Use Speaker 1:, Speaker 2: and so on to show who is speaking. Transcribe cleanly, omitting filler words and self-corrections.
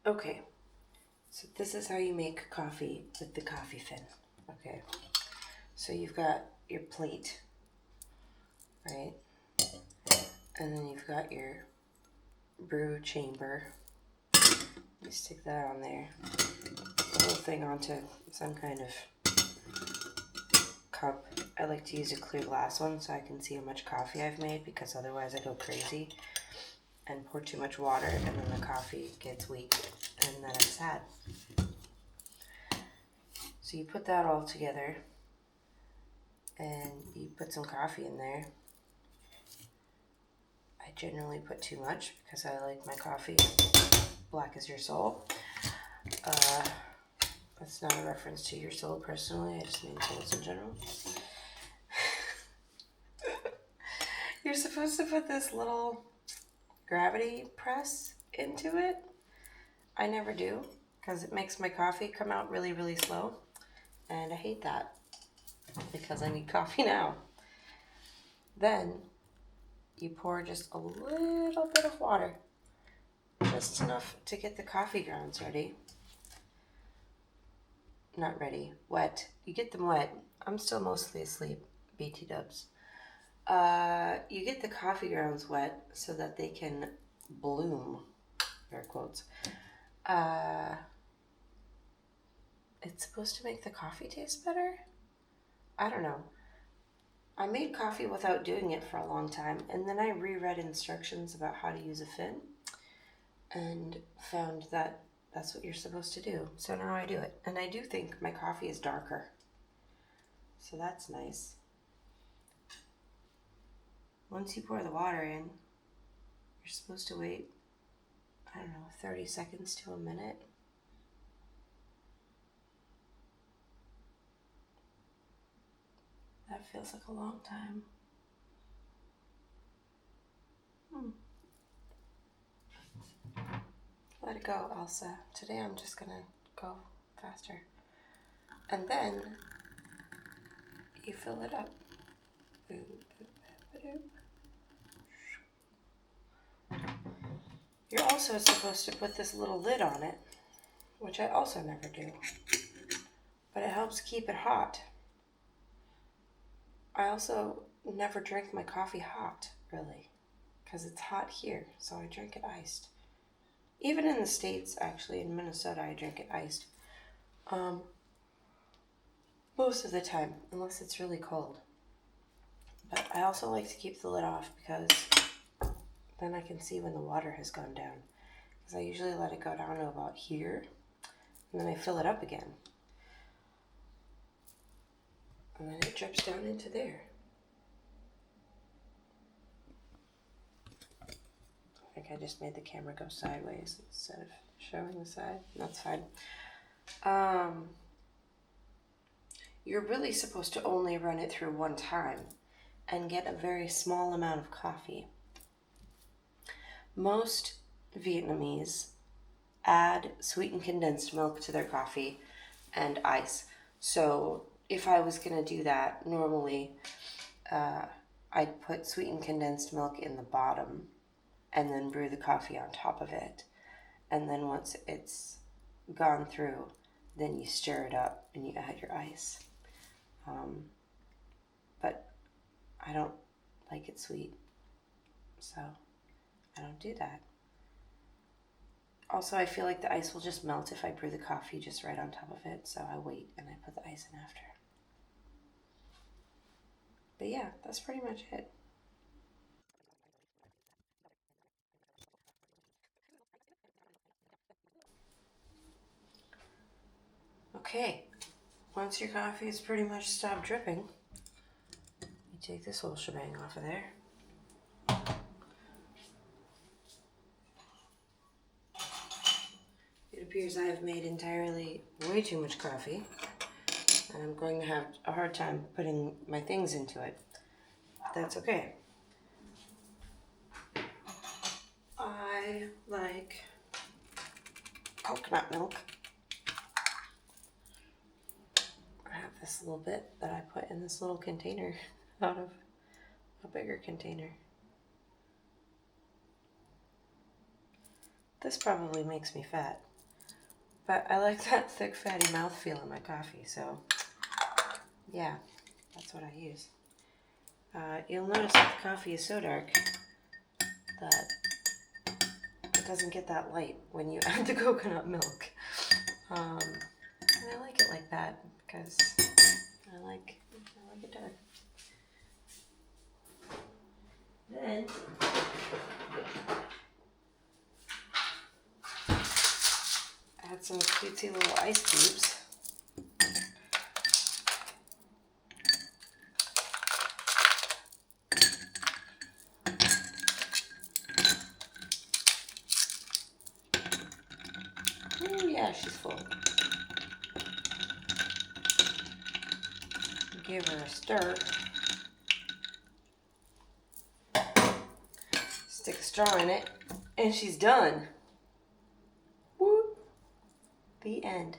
Speaker 1: Okay, so this is how you make coffee with the coffee fin. Okay, so you've got your plate, right? And then you've got your brew chamber. You stick that on there. The whole thing onto some kind of cup. I like to use a clear glass one so I can see how much coffee I've made, because otherwise I go crazy and pour too much water and then the coffee gets weak and then I'm sad. So you put that all together and you put some coffee in there. I generally put too much because I like my coffee black as your soul. That's not a reference to your soul personally, I just mean souls in general. You're supposed to put this little gravity press into it. I never do because it makes my coffee come out really, really slow. And I hate that because I need coffee now. Then you pour just a little bit of water, just enough to get the coffee grounds ready. Not ready, wet. You get them wet. I'm still mostly asleep, BT dubs. You get the coffee grounds wet so that they can bloom, air quotes. It's supposed to make the coffee taste better? I don't know. I made coffee without doing it for a long time, and then I reread instructions about how to use a fin and found that that's what you're supposed to do. So now I do it. And I do think my coffee is darker. So that's nice. Once you pour the water in, you're supposed to wait, 30 seconds to a minute. That feels like a long time. Let it go, Elsa. Today I'm just gonna go faster. And then you fill it up. You're also supposed to put this little lid on it, which I also never do. But it helps keep it hot. I also never drink my coffee hot, really, because it's hot here, so I drink it iced. Even in the States, actually, in Minnesota, I drink it iced. Most of the time, unless it's really cold. But I also like to keep the lid off because then I can see when the water has gone down. Because I usually let it go down to about here, and then I fill it up again. And then it drips down into there. I think I just made the camera go sideways instead of showing the side. That's fine. You're really supposed to only run it through one time and get a very small amount of coffee. Most Vietnamese add sweetened condensed milk to their coffee and ice. So if I was going to do that, normally I'd put sweetened condensed milk in the bottom and then brew the coffee on top of it. And then once it's gone through, then you stir it up and you add your ice. But I don't like it sweet, so I don't do that. Also, I feel like the ice will just melt if I brew the coffee just right on top of it, so I wait and I put the ice in after. But yeah, that's pretty much it. Okay, once your coffee is pretty much stopped dripping, you take this whole shebang off of there. It appears I have made entirely way too much coffee, and I'm going to have a hard time putting my things into it. But that's okay. I like coconut milk. I have this little bit that I put in this little container out of a bigger container. This probably makes me fat. But I like that thick, fatty mouthfeel in my coffee, so yeah, that's what I use. You'll notice that the coffee is so dark that it doesn't get that light when you add the coconut milk. And I like it like that because I like it dark. Then add some cutesy little ice cubes. Ooh, yeah, she's full. Give her a stir. Stick a straw in it, and she's done. Woo! The end.